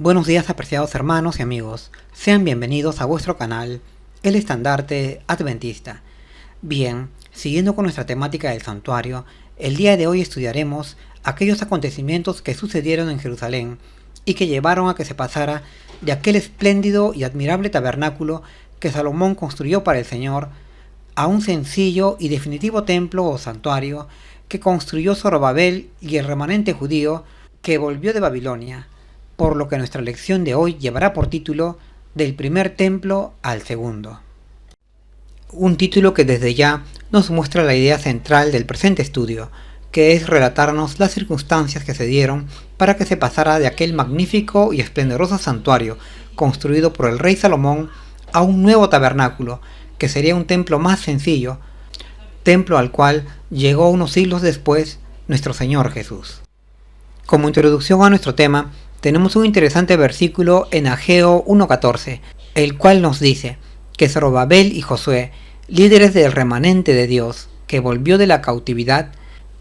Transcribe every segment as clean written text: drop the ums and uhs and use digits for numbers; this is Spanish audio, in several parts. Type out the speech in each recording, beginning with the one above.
Buenos días, apreciados hermanos y amigos, sean bienvenidos a vuestro canal, El Estandarte Adventista. Bien, siguiendo con nuestra temática del santuario, el día de hoy estudiaremos aquellos acontecimientos que sucedieron en Jerusalén y que llevaron a que se pasara de aquel espléndido y admirable tabernáculo que Salomón construyó para el Señor a un sencillo y definitivo templo o santuario que construyó Zorobabel y el remanente judío que volvió de Babilonia, por lo que nuestra lección de hoy llevará por título Del primer templo al segundo. Un título que desde ya nos muestra la idea central del presente estudio, que es relatarnos las circunstancias que se dieron para que se pasara de aquel magnífico y esplendoroso santuario construido por el rey Salomón a un nuevo tabernáculo, que sería un templo más sencillo, templo al cual llegó unos siglos después nuestro Señor Jesús. Como introducción a nuestro tema, tenemos un interesante versículo en Ageo 1.14, el cual nos dice que Zorobabel y Josué, líderes del remanente de Dios que volvió de la cautividad,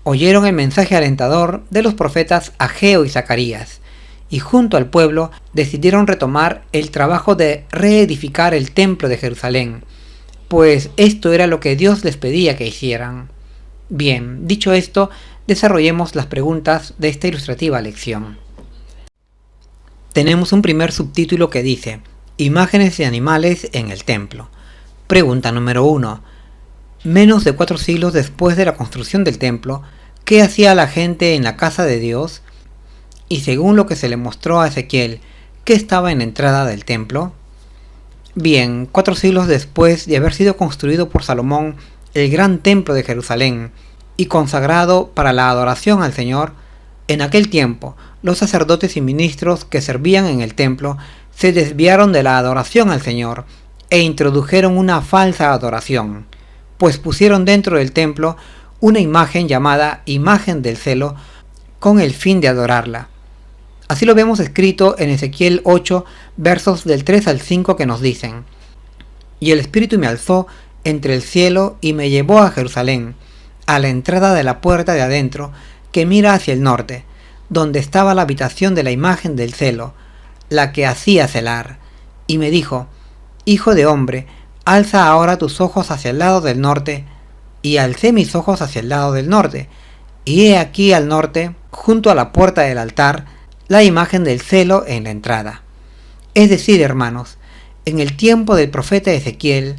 oyeron el mensaje alentador de los profetas Ageo y Zacarías, y junto al pueblo decidieron retomar el trabajo de reedificar el templo de Jerusalén, pues esto era lo que Dios les pedía que hicieran. Bien, dicho esto, desarrollemos las preguntas de esta ilustrativa lección. Tenemos un primer subtítulo que dice Imágenes de animales en el templo. Pregunta número 1. Menos de 4 siglos después de la construcción del templo, ¿qué hacía la gente en la casa de Dios? Y según lo que se le mostró a Ezequiel, ¿qué estaba en la entrada del templo? Bien, 4 siglos después de haber sido construido por Salomón el gran templo de Jerusalén y consagrado para la adoración al Señor, en aquel tiempo, los sacerdotes y ministros que servían en el templo se desviaron de la adoración al Señor e introdujeron una falsa adoración, pues pusieron dentro del templo una imagen llamada imagen del celo con el fin de adorarla. Así lo vemos escrito en Ezequiel 8, versos del 3 al 5 que nos dicen: Y el Espíritu me alzó entre el cielo y me llevó a Jerusalén, a la entrada de la puerta de adentro que mira hacia el norte, donde estaba la habitación de la imagen del celo, la que hacía celar, y me dijo: Hijo de hombre, alza ahora tus ojos hacia el lado del norte. Y alcé mis ojos hacia el lado del norte, y he aquí al norte, junto a la puerta del altar, la imagen del celo en la entrada. Es decir, hermanos, en el tiempo del profeta Ezequiel,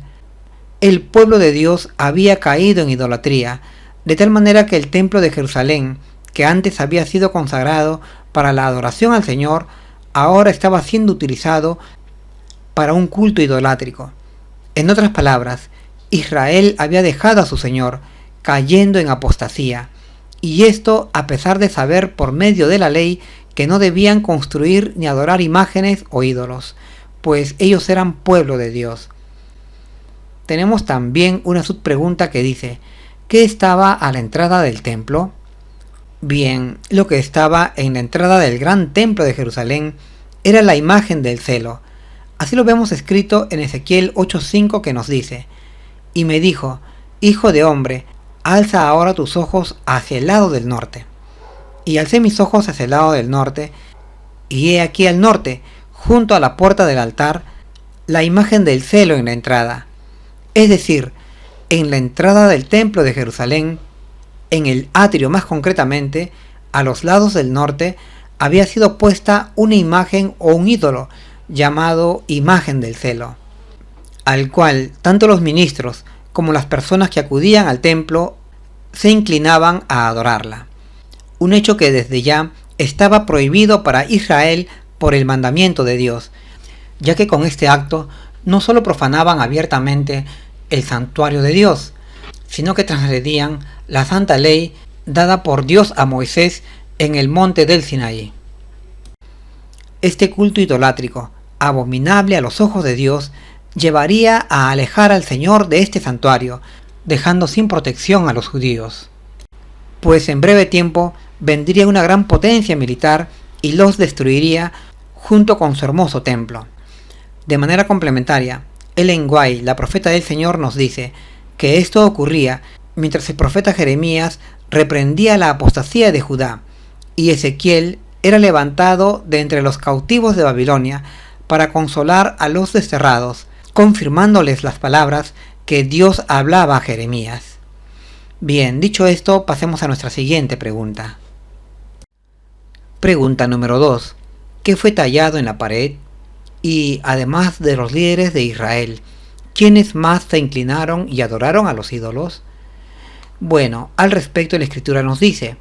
el pueblo de Dios había caído en idolatría, de tal manera que el templo de Jerusalén, que antes había sido consagrado para la adoración al Señor, ahora estaba siendo utilizado para un culto idolátrico. En otras palabras, Israel había dejado a su Señor, cayendo en apostasía, y esto a pesar de saber por medio de la ley que no debían construir ni adorar imágenes o ídolos, pues ellos eran pueblo de Dios. Tenemos también una subpregunta que dice: ¿qué estaba a la entrada del templo? Bien, lo que estaba en la entrada del gran templo de Jerusalén era la imagen del celo. Así lo vemos escrito en Ezequiel 8.5 que nos dice: Y me dijo: Hijo de hombre, alza ahora tus ojos hacia el lado del norte. Y alcé mis ojos hacia el lado del norte, y he aquí al norte, junto a la puerta del altar, la imagen del celo en la entrada. Es decir, en la entrada del templo de Jerusalén, en el atrio más concretamente, a los lados del norte, había sido puesta una imagen o un ídolo llamado imagen del celo, al cual tanto los ministros como las personas que acudían al templo se inclinaban a adorarla. Un hecho que desde ya estaba prohibido para Israel por el mandamiento de Dios, ya que con este acto no solo profanaban abiertamente el santuario de Dios, sino que transgredían la santa ley dada por Dios a Moisés en el monte del Sinaí. Este culto idolátrico, abominable a los ojos de Dios, llevaría a alejar al Señor de este santuario, dejando sin protección a los judíos. Pues en breve tiempo vendría una gran potencia militar y los destruiría junto con su hermoso templo. De manera complementaria, Ellen White, la profeta del Señor, nos dice que esto ocurría mientras el profeta Jeremías reprendía la apostasía de Judá y Ezequiel era levantado de entre los cautivos de Babilonia para consolar a los desterrados, confirmándoles las palabras que Dios hablaba a Jeremías. Bien, dicho esto, pasemos a nuestra siguiente pregunta. Pregunta número 2. ¿Qué fue tallado en la pared? Y además de los líderes de Israel, ¿quiénes más se inclinaron y adoraron a los ídolos? Bueno, al respecto la Escritura nos dice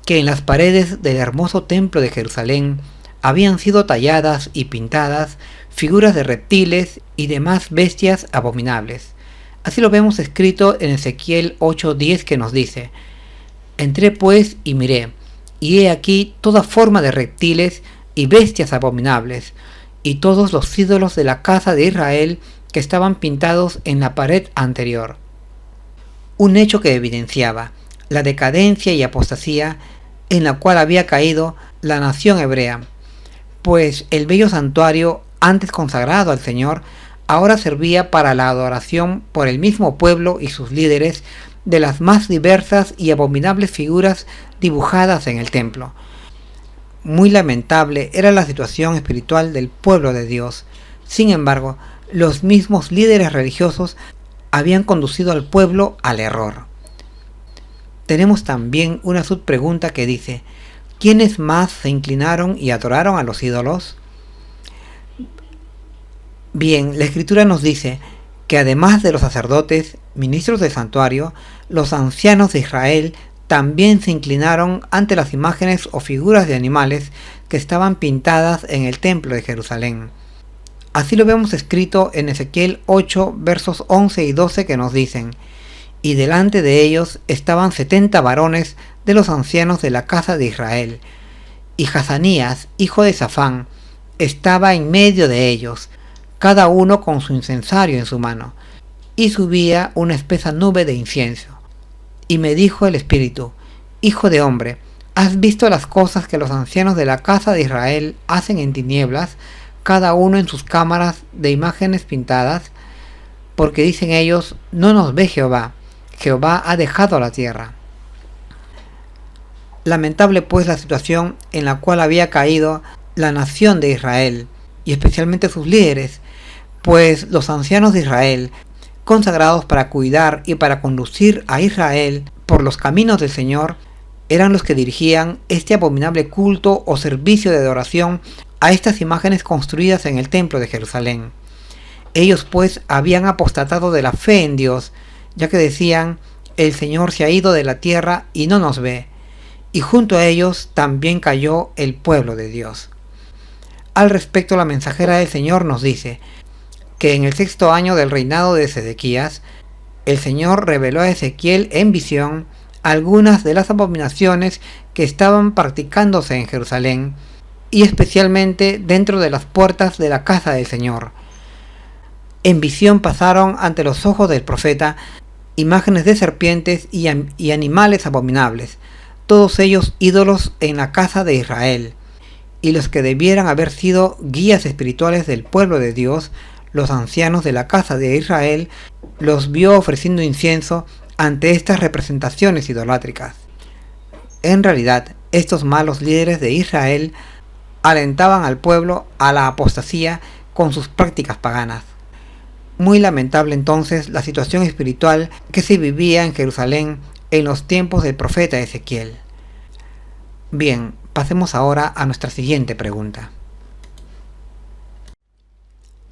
que en las paredes del hermoso templo de Jerusalén habían sido talladas y pintadas figuras de reptiles y demás bestias abominables. Así lo vemos escrito en Ezequiel 8:10, que nos dice: Entré pues y miré, y he aquí toda forma de reptiles y bestias abominables, y todos los ídolos de la casa de Israel que estaban pintados en la pared anterior. Un hecho que evidenciaba la decadencia y apostasía en la cual había caído la nación hebrea, pues el bello santuario antes consagrado al Señor ahora servía para la adoración por el mismo pueblo y sus líderes de las más diversas y abominables figuras dibujadas en el templo. Muy lamentable era la situación espiritual del pueblo de Dios. Sin embargo, los mismos líderes religiosos habían conducido al pueblo al error. Tenemos también una subpregunta que dice: ¿quiénes más se inclinaron y adoraron a los ídolos? Bien, la Escritura nos dice que además de los sacerdotes, ministros del santuario, los ancianos de Israel también se inclinaron ante las imágenes o figuras de animales que estaban pintadas en el templo de Jerusalén. Así lo vemos escrito en Ezequiel 8, versos 11 y 12, que nos dicen: y delante de ellos estaban 70 varones de los ancianos de la casa de Israel, y Hazanías, hijo de Safán, estaba en medio de ellos, cada uno con su incensario en su mano, y subía una espesa nube de incienso. Y me dijo el Espíritu: Hijo de hombre, ¿has visto las cosas que los ancianos de la casa de Israel hacen en tinieblas, cada uno en sus cámaras de imágenes pintadas? Porque dicen ellos: no nos ve Jehová, Jehová ha dejado la tierra. Lamentable pues la situación en la cual había caído la nación de Israel, y especialmente sus líderes, pues los ancianos de Israel, consagrados para cuidar y para conducir a Israel por los caminos del Señor, eran los que dirigían este abominable culto o servicio de adoración a estas imágenes construidas en el templo de Jerusalén. Ellos pues habían apostatado de la fe en Dios, ya que decían: el Señor se ha ido de la tierra y no nos ve, y junto a ellos también cayó el pueblo de Dios. Al respecto, la mensajera del Señor nos dice que en el 6º año del reinado de Sedequías, el Señor reveló a Ezequiel en visión algunas de las abominaciones que estaban practicándose en Jerusalén, y especialmente dentro de las puertas de la casa del Señor. En visión pasaron ante los ojos del profeta imágenes de serpientes y animales abominables, todos ellos ídolos en la casa de Israel, y los que debieran haber sido guías espirituales del pueblo de Dios, los ancianos de la casa de Israel, los vio ofreciendo incienso ante estas representaciones idolátricas. En realidad, estos malos líderes de Israel alentaban al pueblo a la apostasía con sus prácticas paganas. Muy lamentable entonces la situación espiritual que se vivía en Jerusalén en los tiempos del profeta Ezequiel. Bien, pasemos ahora a nuestra siguiente pregunta.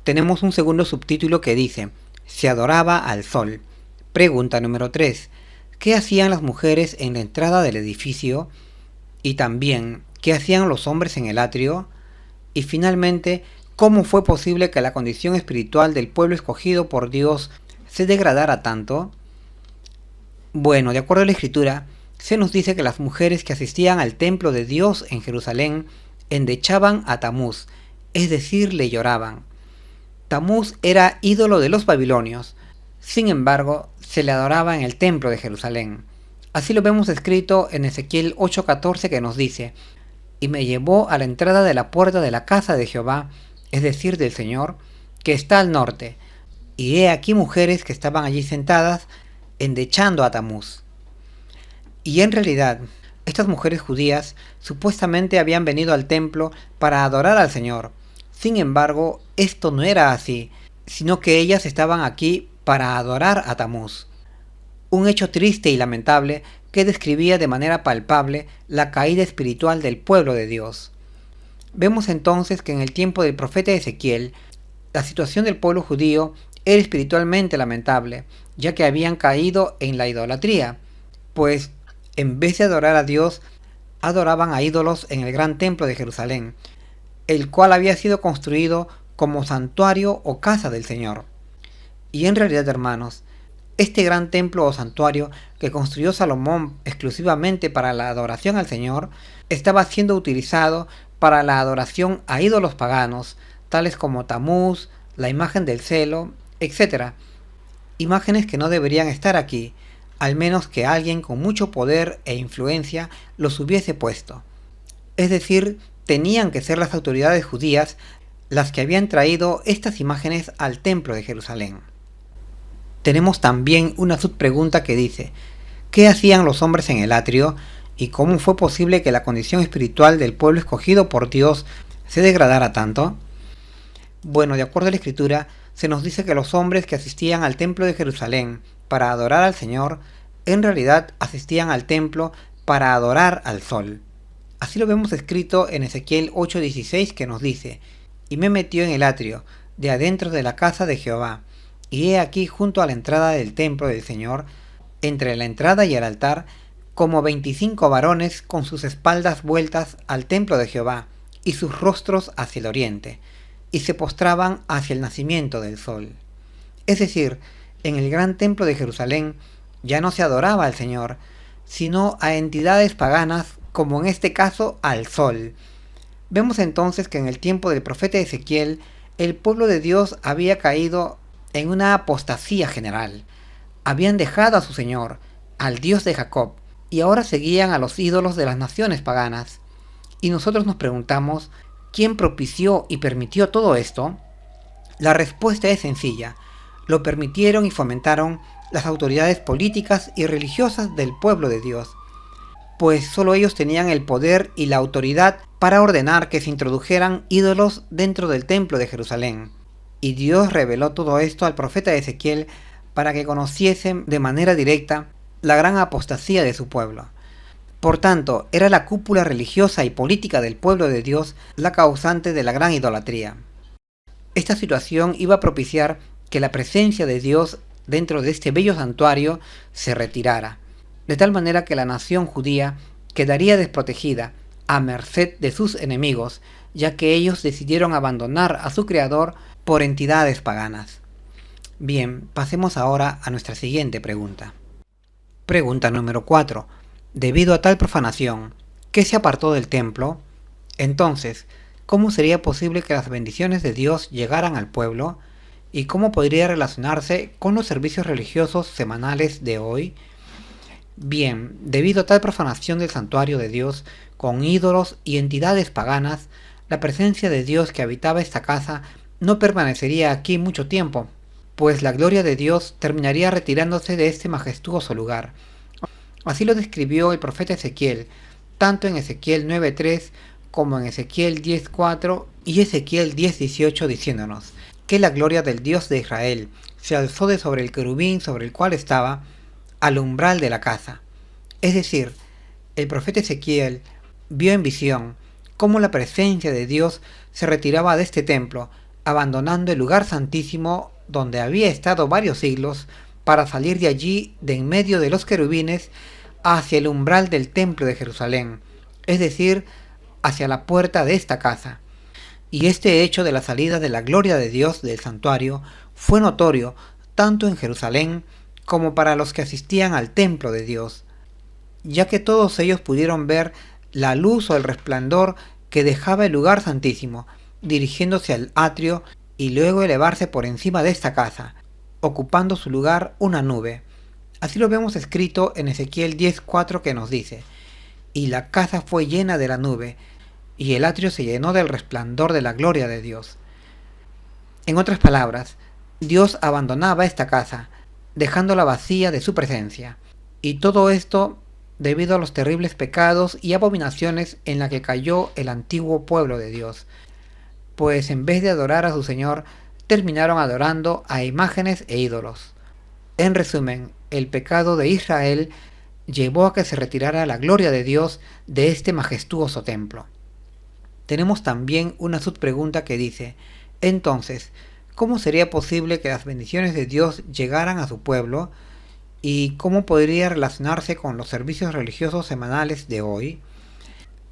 Tenemos un segundo subtítulo que dice: se adoraba al sol. Pregunta número 3. ¿Qué hacían las mujeres en la entrada del edificio? Y también, ¿qué hacían los hombres en el atrio? Y finalmente, ¿cómo fue posible que la condición espiritual del pueblo escogido por Dios se degradara tanto? Bueno, de acuerdo a la Escritura, se nos dice que las mujeres que asistían al templo de Dios en Jerusalén endechaban a Tamuz, es decir, le lloraban. Tamuz era ídolo de los babilonios, sin embargo, se le adoraba en el templo de Jerusalén. Así lo vemos escrito en Ezequiel 8:14, que nos dice: y me llevó a la entrada de la puerta de la casa de Jehová, es decir, del Señor, que está al norte, y he aquí mujeres que estaban allí sentadas, endechando a Tamuz. Y en realidad, Estas mujeres judías supuestamente habían venido al templo para adorar al Señor. Sin embargo, esto no era así, sino que ellas estaban aquí para adorar a Tamuz. Un hecho triste y lamentable que describía de manera palpable la caída espiritual del pueblo de Dios. Vemos entonces que en el tiempo del profeta Ezequiel, la situación del pueblo judío era espiritualmente lamentable, ya que habían caído en la idolatría, pues en vez de adorar a Dios, adoraban a ídolos en el gran templo de Jerusalén, el cual había sido construido como santuario o casa del Señor. Y en realidad, hermanos, este gran templo o santuario que construyó Salomón exclusivamente para la adoración al Señor, estaba siendo utilizado para la adoración a ídolos paganos, tales como Tamuz, la imagen del celo, etc. Imágenes que no deberían estar aquí, al menos que alguien con mucho poder e influencia los hubiese puesto. Es decir, tenían que ser las autoridades judías las que habían traído estas imágenes al templo de Jerusalén. Tenemos también una subpregunta que dice: ¿qué hacían los hombres en el atrio? ¿Y cómo fue posible que la condición espiritual del pueblo escogido por Dios se degradara tanto? Bueno, de acuerdo a la Escritura, se nos dice que los hombres que asistían al templo de Jerusalén para adorar al Señor, en realidad asistían al templo para adorar al sol. Así lo vemos escrito en Ezequiel 8:16, que nos dice: y me metió en el atrio, de adentro de la casa de Jehová, y he aquí junto a la entrada del templo del Señor, entre la entrada y el altar, como 25 varones con sus espaldas vueltas al templo de Jehová, y sus rostros hacia el oriente, y se postraban hacia el nacimiento del sol. Es decir, en el gran templo de Jerusalén ya no se adoraba al Señor, sino a entidades paganas, como en este caso al sol. Vemos entonces que en el tiempo del profeta Ezequiel, el pueblo de Dios había caído en una apostasía general. Habían dejado a su Señor, al Dios de Jacob, y ahora seguían a los ídolos de las naciones paganas. Y nosotros nos preguntamos, ¿quién propició y permitió todo esto? La respuesta es sencilla: lo permitieron y fomentaron las autoridades políticas y religiosas del pueblo de Dios, pues solo ellos tenían el poder y la autoridad para ordenar que se introdujeran ídolos dentro del templo de Jerusalén. Y Dios reveló todo esto al profeta Ezequiel para que conociesen de manera directa la gran apostasía de su pueblo. Por tanto, era la cúpula religiosa y política del pueblo de Dios la causante de la gran idolatría. Esta situación iba a propiciar que la presencia de Dios dentro de este bello santuario se retirara, de tal manera que la nación judía quedaría desprotegida, a merced de sus enemigos, ya que ellos decidieron abandonar a su Creador por entidades paganas. Bien, pasemos ahora a nuestra siguiente pregunta. Pregunta número 4. Debido a tal profanación, ¿qué se apartó del templo? Entonces, ¿cómo sería posible que las bendiciones de Dios llegaran al pueblo? ¿Y cómo podría relacionarse con los servicios religiosos semanales de hoy? Bien, debido a tal profanación del santuario de Dios con ídolos y entidades paganas, la presencia de Dios que habitaba esta casa no permanecería aquí mucho tiempo, pues la gloria de Dios terminaría retirándose de este majestuoso lugar. Así lo describió el profeta Ezequiel, tanto en Ezequiel 9:3 como en Ezequiel 10:4 y Ezequiel 10:18, diciéndonos que la gloria del Dios de Israel se alzó de sobre el querubín sobre el cual estaba, al umbral de la casa. Es decir, el profeta Ezequiel vio en visión cómo la presencia de Dios se retiraba de este templo, abandonando el lugar santísimo donde había estado varios siglos, para salir de allí, de en medio de los querubines, hacia el umbral del templo de Jerusalén, es decir, hacia la puerta de esta casa. Y este hecho de la salida de la gloria de Dios del santuario fue notorio tanto en Jerusalén como para los que asistían al templo de Dios, ya que todos ellos pudieron ver la luz o el resplandor que dejaba el lugar santísimo, dirigiéndose al atrio y luego elevarse por encima de esta casa, ocupando su lugar una nube. Así lo vemos escrito en Ezequiel 10:4, que nos dice: y la casa fue llena de la nube, y el atrio se llenó del resplandor de la gloria de Dios. En otras palabras, Dios abandonaba esta casa, dejándola vacía de su presencia. Y todo esto debido a los terribles pecados y abominaciones en la que cayó el antiguo pueblo de Dios, pues en vez de adorar a su Señor, terminaron adorando a imágenes e ídolos. En resumen, el pecado de Israel llevó a que se retirara la gloria de Dios de este majestuoso templo. Tenemos también una subpregunta que dice: entonces, ¿cómo sería posible que las bendiciones de Dios llegaran a su pueblo? ¿Y cómo podría relacionarse con los servicios religiosos semanales de hoy?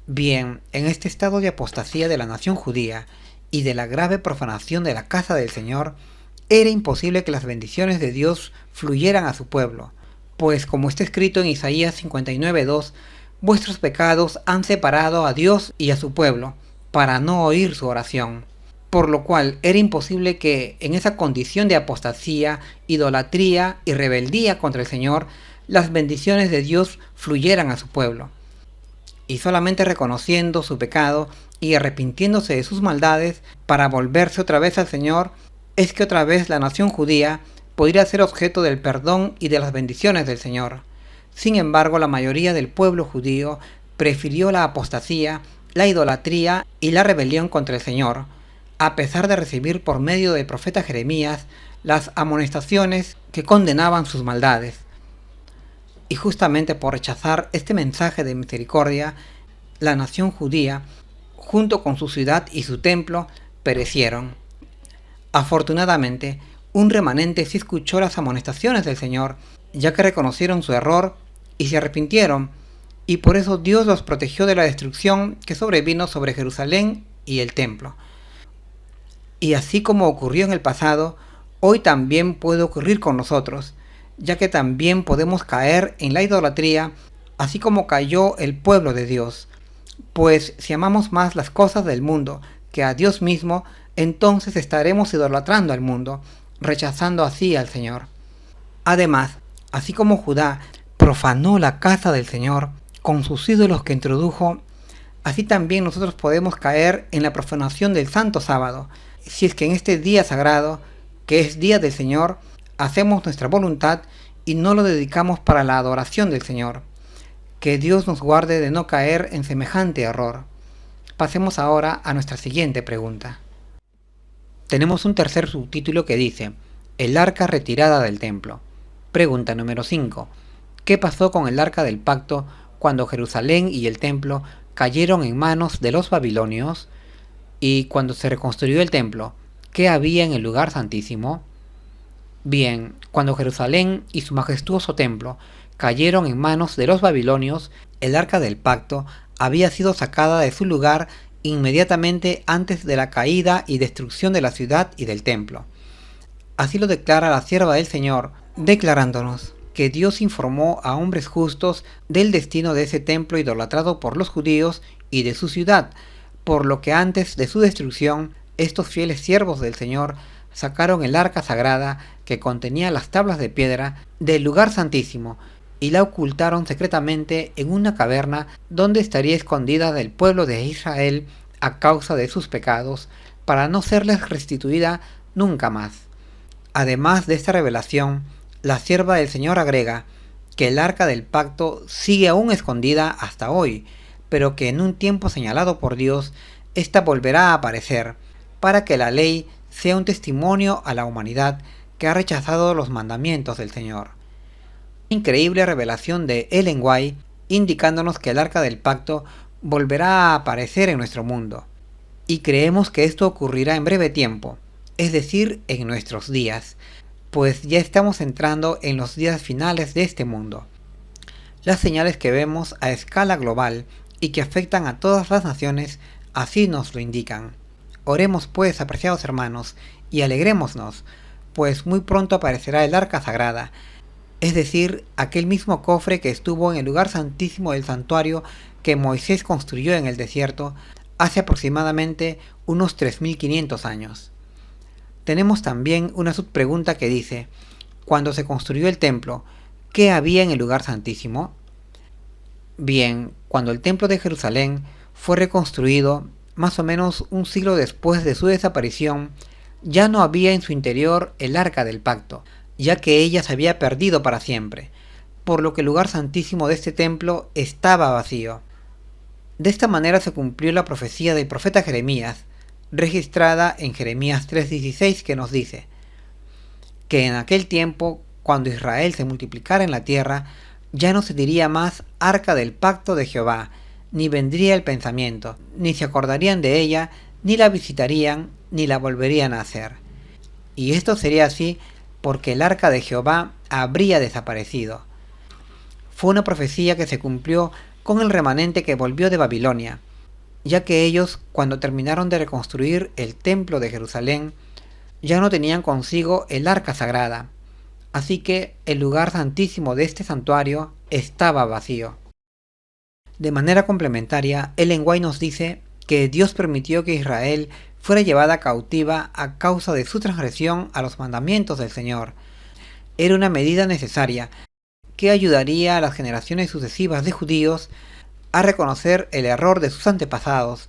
Bien, en este estado de apostasía de la nación judía y de la grave profanación de la casa del Señor, era imposible que las bendiciones de Dios fluyeran a su pueblo, pues como está escrito en Isaías 59:2, vuestros pecados han separado a Dios y a su pueblo, para no oír su oración. Por lo cual era imposible que en esa condición de apostasía, idolatría y rebeldía contra el Señor, las bendiciones de Dios fluyeran a su pueblo. Y solamente reconociendo su pecado y arrepintiéndose de sus maldades para volverse otra vez al Señor, es que otra vez la nación judía podría ser objeto del perdón y de las bendiciones del Señor. Sin embargo, la mayoría del pueblo judío prefirió la apostasía, la idolatría y la rebelión contra el Señor, a pesar de recibir por medio del profeta Jeremías las amonestaciones que condenaban sus maldades. Y justamente por rechazar este mensaje de misericordia, la nación judía, junto con su ciudad y su templo, perecieron. Afortunadamente, un remanente sí escuchó las amonestaciones del Señor, ya que reconocieron su error y se arrepintieron, y por eso Dios los protegió de la destrucción que sobrevino sobre Jerusalén y el templo. Y así como ocurrió en el pasado, hoy también puede ocurrir con nosotros, ya que también podemos caer en la idolatría, así como cayó el pueblo de Dios. Pues si amamos más las cosas del mundo que a Dios mismo, entonces estaremos idolatrando al mundo, rechazando así al Señor. Además, así como Judá profanó la casa del Señor con sus ídolos que introdujo, así también nosotros podemos caer en la profanación del Santo Sábado, si es que en este día sagrado, que es día del Señor, hacemos nuestra voluntad y no lo dedicamos para la adoración del Señor. Que Dios nos guarde de no caer en semejante error. Pasemos ahora a nuestra siguiente pregunta. Tenemos un tercer subtítulo que dice: el arca retirada del templo. Pregunta número 5. ¿Qué pasó con el arca del pacto cuando Jerusalén y el templo cayeron en manos de los babilonios? Y cuando se reconstruyó el templo, ¿qué había en el lugar santísimo? Bien, cuando Jerusalén y su majestuoso templo cayeron en manos de los babilonios, el arca del pacto había sido sacada de su lugar inmediatamente antes de la caída y destrucción de la ciudad y del templo. Así lo declara la sierva del Señor, declarándonos que Dios informó a hombres justos del destino de ese templo idolatrado por los judíos y de su ciudad, por lo que antes de su destrucción, estos fieles siervos del Señor sacaron el arca sagrada que contenía las tablas de piedra del lugar santísimo y la ocultaron secretamente en una caverna donde estaría escondida del pueblo de Israel a causa de sus pecados, para no serles restituida nunca más. Además de esta revelación, la sierva del Señor agrega que el arca del pacto sigue aún escondida hasta hoy, pero que en un tiempo señalado por Dios, ésta volverá a aparecer, para que la ley sea un testimonio a la humanidad que ha rechazado los mandamientos del Señor. Increíble revelación de Ellen White, indicándonos que el arca del pacto volverá a aparecer en nuestro mundo. Y creemos que esto ocurrirá en breve tiempo, es decir, en nuestros días, pues ya estamos entrando en los días finales de este mundo. Las señales que vemos a escala global y que afectan a todas las naciones así nos lo indican. Oremos pues, apreciados hermanos, y alegrémonos, pues muy pronto aparecerá el arca sagrada, es decir, aquel mismo cofre que estuvo en el lugar santísimo del santuario que Moisés construyó en el desierto hace aproximadamente unos 3500 años. Tenemos también una subpregunta que dice: cuando se construyó el templo, ¿qué había en el lugar santísimo? Bien, cuando el templo de Jerusalén fue reconstruido, más o menos un siglo después de su desaparición, ya no había en su interior el arca del pacto, ya que ella se había perdido para siempre, por lo que el lugar santísimo de este templo estaba vacío. De esta manera se cumplió la profecía del profeta Jeremías, registrada en Jeremías 3:16, que nos dice que en aquel tiempo, cuando Israel se multiplicara en la tierra, ya no se diría más arca del pacto de Jehová, ni vendría el pensamiento, ni se acordarían de ella, ni la visitarían, ni la volverían a hacer. Y esto sería así porque el arca de Jehová habría desaparecido. Fue una profecía que se cumplió con el remanente que volvió de Babilonia, ya que ellos, cuando terminaron de reconstruir el templo de Jerusalén, ya no tenían consigo el arca sagrada, así que el lugar santísimo de este santuario estaba vacío. De manera complementaria, Ellen White nos dice que Dios permitió que Israel fuera llevada cautiva a causa de su transgresión a los mandamientos del Señor. Era una medida necesaria que ayudaría a las generaciones sucesivas de judíos a reconocer el error de sus antepasados,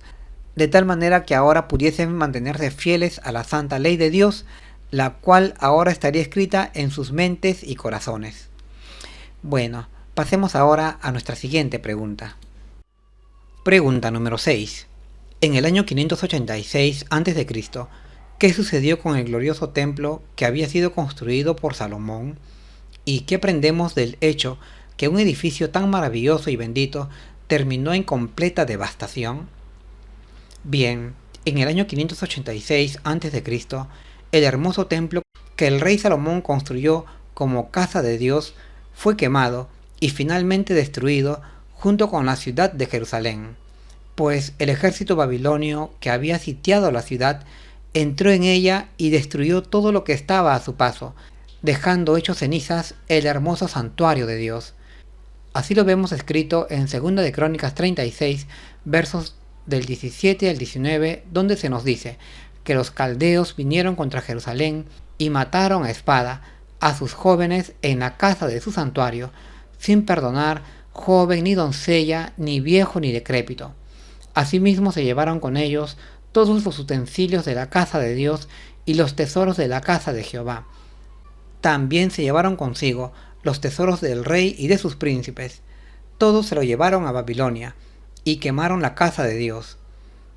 de tal manera que ahora pudiesen mantenerse fieles a la santa ley de Dios, la cual ahora estaría escrita en sus mentes y corazones. Bueno, pasemos ahora a nuestra siguiente pregunta. Pregunta número 6. En el año 586 a.C., ¿qué sucedió con el glorioso templo que había sido construido por Salomón? ¿Y qué aprendemos del hecho que un edificio tan maravilloso y bendito terminó en completa devastación? Bien, en el año 586 a.C., el hermoso templo que el rey Salomón construyó como casa de Dios fue quemado y finalmente destruido junto con la ciudad de Jerusalén, pues el ejército babilonio que había sitiado la ciudad entró en ella y destruyó todo lo que estaba a su paso, dejando hecho cenizas el hermoso santuario de Dios. Así lo vemos escrito en 2 de Crónicas 36, versos del 17 al 19, donde se nos dice que los caldeos vinieron contra Jerusalén y mataron a espada a sus jóvenes en la casa de su santuario, sin perdonar joven ni doncella, ni viejo ni decrépito. Asimismo se llevaron con ellos todos los utensilios de la casa de Dios y los tesoros de la casa de Jehová. También se llevaron consigo los tesoros del rey y de sus príncipes. Todos se lo llevaron a Babilonia y quemaron la casa de Dios.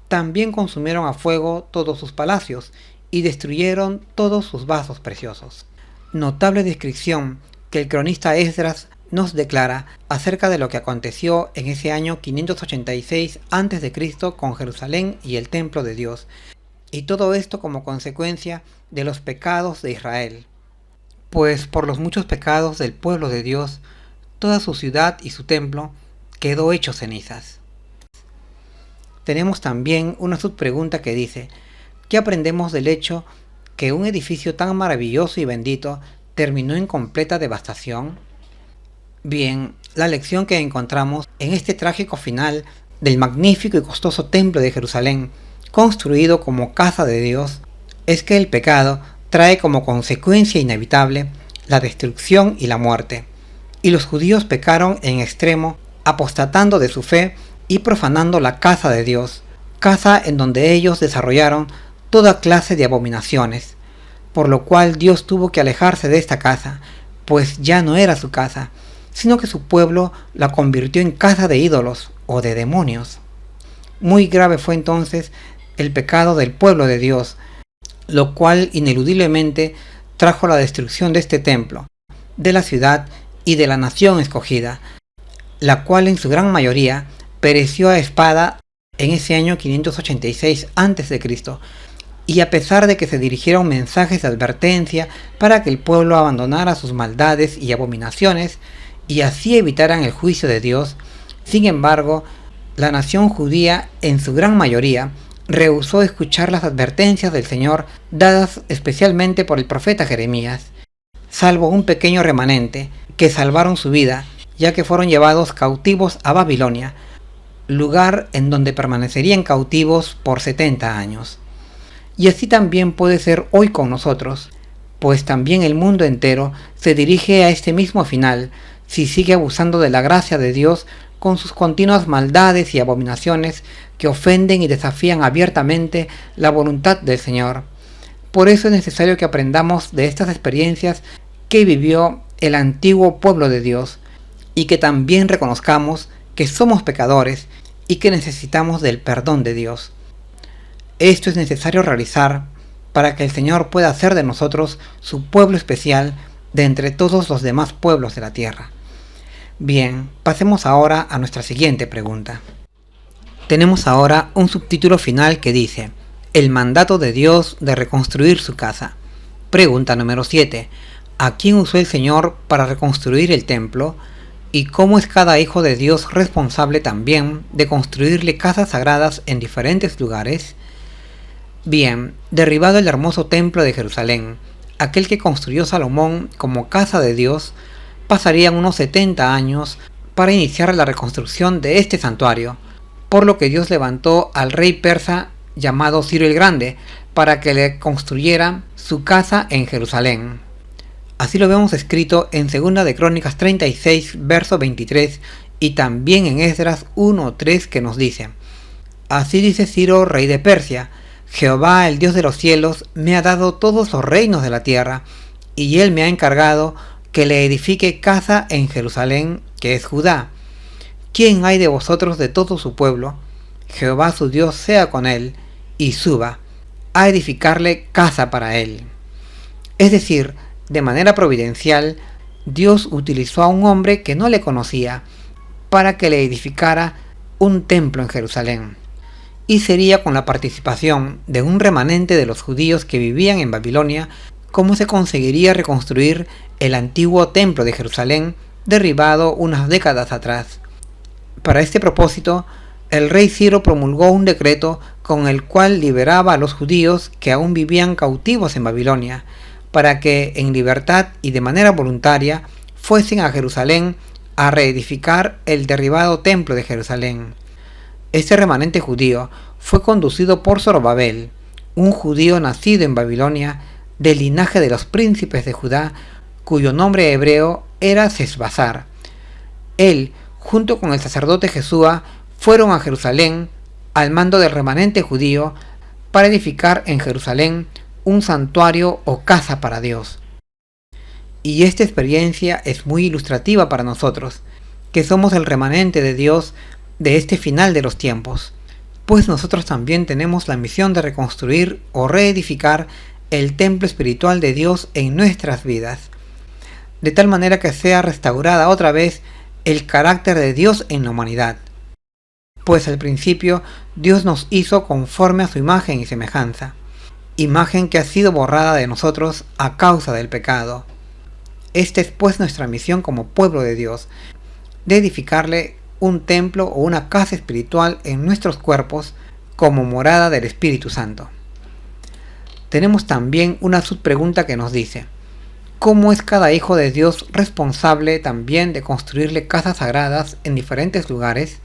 También consumieron a fuego todos sus palacios y destruyeron todos sus vasos preciosos. Notable descripción que el cronista Esdras nos declara acerca de lo que aconteció en ese año 586 a.C. con Jerusalén y el templo de Dios, y todo esto como consecuencia de los pecados de Israel. Pues por los muchos pecados del pueblo de Dios, toda su ciudad y su templo quedó hecho cenizas. Tenemos también una subpregunta que dice: ¿qué aprendemos del hecho que un edificio tan maravilloso y bendito terminó en completa devastación? Bien, la lección que encontramos en este trágico final del magnífico y costoso templo de Jerusalén, construido como casa de Dios, es que el pecado trae como consecuencia inevitable la destrucción y la muerte, y los judíos pecaron en extremo, apostatando de su fe y profanando la casa de Dios, casa en donde ellos desarrollaron toda clase de abominaciones, por lo cual Dios tuvo que alejarse de esta casa, pues ya no era su casa, sino que su pueblo la convirtió en casa de ídolos o de demonios. Muy grave fue entonces el pecado del pueblo de Dios, lo cual ineludiblemente trajo la destrucción de este templo, de la ciudad y de la nación escogida, la cual en su gran mayoría pereció a espada en ese año 586 a.C., y a pesar de que se dirigieron mensajes de advertencia para que el pueblo abandonara sus maldades y abominaciones y así evitaran el juicio de Dios, sin embargo, la nación judía en su gran mayoría rehusó escuchar las advertencias del Señor dadas especialmente por el profeta Jeremías, salvo un pequeño remanente que salvaron su vida, ya que fueron llevados cautivos a Babilonia, lugar en donde permanecerían cautivos por 70 años. Y así también puede ser hoy con nosotros, pues también el mundo entero se dirige a este mismo final si sigue abusando de la gracia de Dios con sus continuas maldades y abominaciones que ofenden y desafían abiertamente la voluntad del Señor. Por eso es necesario que aprendamos de estas experiencias que vivió el antiguo pueblo de Dios y que también reconozcamos que somos pecadores y que necesitamos del perdón de Dios. Esto es necesario realizar para que el Señor pueda hacer de nosotros su pueblo especial de entre todos los demás pueblos de la tierra. Bien, pasemos ahora a nuestra siguiente pregunta. Tenemos ahora un subtítulo final que dice: el mandato de Dios de reconstruir su casa. Pregunta número 7. ¿A quién usó el Señor para reconstruir el templo? ¿Y cómo es cada hijo de Dios responsable también de construirle casas sagradas en diferentes lugares? Bien, derribado el hermoso templo de Jerusalén, aquel que construyó Salomón como casa de Dios, pasarían unos 70 años para iniciar la reconstrucción de este santuario, por lo que Dios levantó al rey persa llamado Ciro el Grande para que le construyera su casa en Jerusalén. Así lo vemos escrito en 2 de Crónicas 36, verso 23, y también en Esdras 1:3, que nos dice: así dice Ciro, rey de Persia: Jehová, el Dios de los cielos, me ha dado todos los reinos de la tierra, y él me ha encargado que le edifique casa en Jerusalén, que es Judá. ¿Quién hay de vosotros de todo su pueblo? Jehová su Dios sea con él, y suba a edificarle casa para él. Es decir, de manera providencial, Dios utilizó a un hombre que no le conocía para que le edificara un templo en Jerusalén. Y sería con la participación de un remanente de los judíos que vivían en Babilonia como se conseguiría reconstruir el antiguo templo de Jerusalén derribado unas décadas atrás. Para este propósito, el rey Ciro promulgó un decreto con el cual liberaba a los judíos que aún vivían cautivos en Babilonia, para que en libertad y de manera voluntaria fuesen a Jerusalén a reedificar el derribado templo de Jerusalén. Este remanente judío fue conducido por Zorobabel, un judío nacido en Babilonia, del linaje de los príncipes de Judá, cuyo nombre hebreo era Sesbazar. Él, junto con el sacerdote Jesúa, fueron a Jerusalén al mando del remanente judío para edificar en Jerusalén un santuario o casa para Dios. Y esta experiencia es muy ilustrativa para nosotros, que somos el remanente de Dios de este final de los tiempos, pues nosotros también tenemos la misión de reconstruir o reedificar el templo espiritual de Dios en nuestras vidas, de tal manera que sea restaurada otra vez el carácter de Dios en la humanidad. Pues al principio Dios nos hizo conforme a su imagen y semejanza, imagen que ha sido borrada de nosotros a causa del pecado. Esta es pues nuestra misión como pueblo de Dios, de edificarle un templo o una casa espiritual en nuestros cuerpos como morada del Espíritu Santo. Tenemos también una subpregunta que nos dice: ¿cómo es cada hijo de Dios responsable también de construirle casas sagradas en diferentes lugares?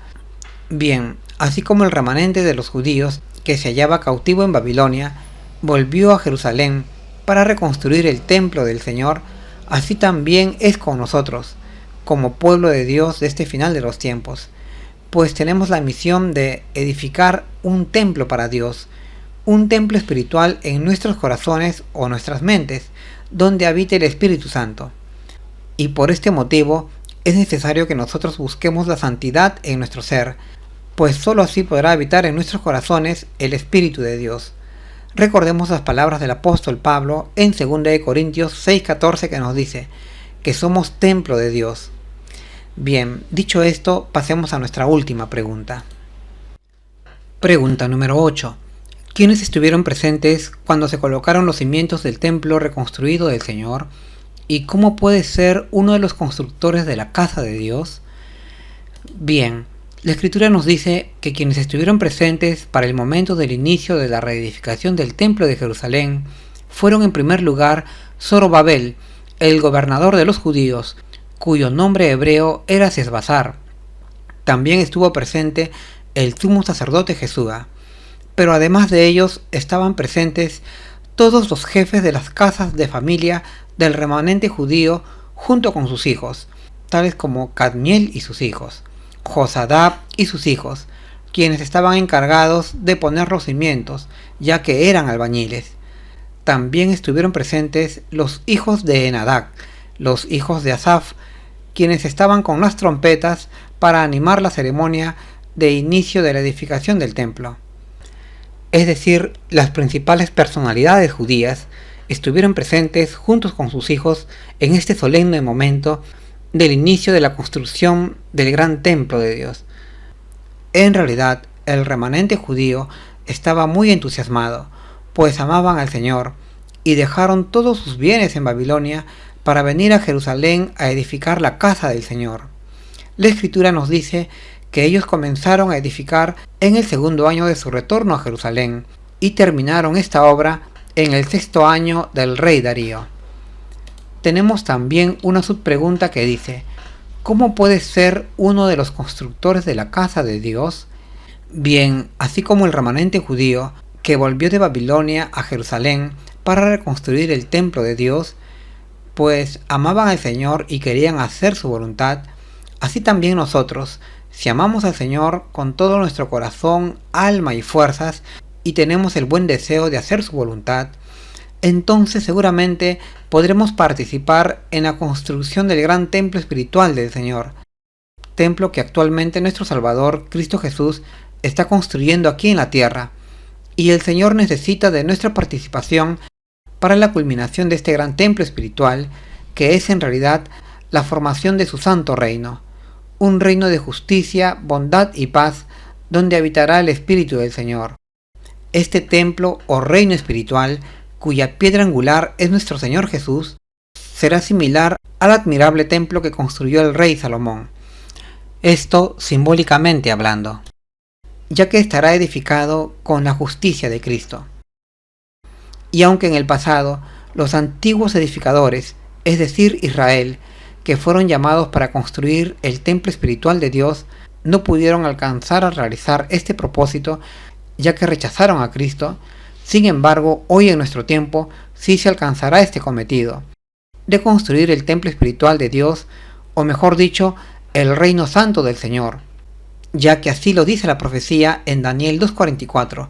Bien, así como el remanente de los judíos que se hallaba cautivo en Babilonia volvió a Jerusalén para reconstruir el templo del Señor, así también es con nosotros, como pueblo de Dios de este final de los tiempos, pues tenemos la misión de edificar un templo para Dios, un templo espiritual en nuestros corazones o nuestras mentes, donde habite el Espíritu Santo. Y por este motivo es necesario que nosotros busquemos la santidad en nuestro ser, pues sólo así podrá habitar en nuestros corazones el Espíritu de Dios. Recordemos las palabras del apóstol Pablo en 2 de Corintios 6:14, que nos dice que somos templo de Dios. Bien, dicho esto, pasemos a nuestra última pregunta. Pregunta número 8. ¿Quiénes estuvieron presentes cuando se colocaron los cimientos del templo reconstruido del Señor? ¿Y cómo puede ser uno de los constructores de la casa de Dios? Bien, la Escritura nos dice que quienes estuvieron presentes para el momento del inicio de la reedificación del templo de Jerusalén fueron en primer lugar Zorobabel, el gobernador de los judíos, cuyo nombre hebreo era Sesbazar. También estuvo presente el sumo sacerdote Jesúa, pero además de ellos estaban presentes todos los jefes de las casas de familia del remanente judío junto con sus hijos, tales como Cadmiel y sus hijos, Josadab y sus hijos, quienes estaban encargados de poner los cimientos, ya que eran albañiles. También estuvieron presentes los hijos de Enadac, los hijos de Asaf, quienes estaban con las trompetas para animar la ceremonia de inicio de la edificación del templo. Es decir, las principales personalidades judías estuvieron presentes juntos con sus hijos en este solemne momento del inicio de la construcción del gran templo de Dios. En realidad, el remanente judío estaba muy entusiasmado, pues amaban al Señor y dejaron todos sus bienes en Babilonia para venir a Jerusalén a edificar la casa del Señor. La Escritura nos dice que ellos comenzaron a edificar en el segundo año de su retorno a Jerusalén y terminaron esta obra en el sexto año del rey Darío. Tenemos también una subpregunta que dice: ¿cómo puede ser uno de los constructores de la casa de Dios? Bien, así como el remanente judío que volvió de Babilonia a Jerusalén para reconstruir el templo de Dios, pues amaban al Señor y querían hacer su voluntad, así también nosotros, si amamos al Señor con todo nuestro corazón, alma y fuerzas, y tenemos el buen deseo de hacer su voluntad, entonces seguramente podremos participar en la construcción del gran templo espiritual del Señor, templo que actualmente nuestro Salvador, Cristo Jesús, está construyendo aquí en la tierra, y el Señor necesita de nuestra participación para la culminación de este gran templo espiritual, que es en realidad la formación de su santo reino, un reino de justicia, bondad y paz, donde habitará el Espíritu del Señor. Este templo o reino espiritual, cuya piedra angular es nuestro Señor Jesús, será similar al admirable templo que construyó el rey Salomón. Esto simbólicamente hablando, ya que estará edificado con la justicia de Cristo. Y aunque en el pasado los antiguos edificadores, es decir Israel, que fueron llamados para construir el templo espiritual de Dios, no pudieron alcanzar a realizar este propósito, ya que rechazaron a Cristo, sin embargo, hoy en nuestro tiempo sí se alcanzará este cometido, de construir el templo espiritual de Dios, o mejor dicho, el reino santo del Señor, ya que así lo dice la profecía en Daniel 2:44,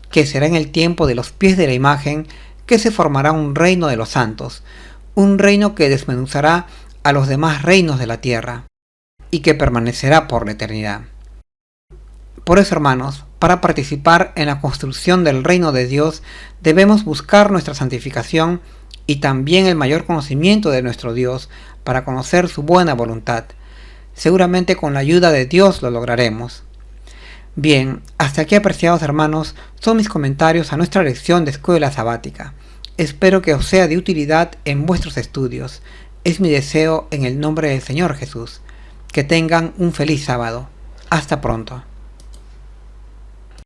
que será en el tiempo de los pies de la imagen que se formará un reino de los santos, un reino que desmenuzará a los demás reinos de la tierra, y que permanecerá por la eternidad. Por eso, hermanos, para participar en la construcción del reino de Dios, debemos buscar nuestra santificación y también el mayor conocimiento de nuestro Dios para conocer su buena voluntad. Seguramente con la ayuda de Dios lo lograremos. Bien, hasta aquí, apreciados hermanos, son mis comentarios a nuestra lección de escuela sabática. Espero que os sea de utilidad en vuestros estudios. Es mi deseo en el nombre del Señor Jesús. Que tengan un feliz sábado. Hasta pronto.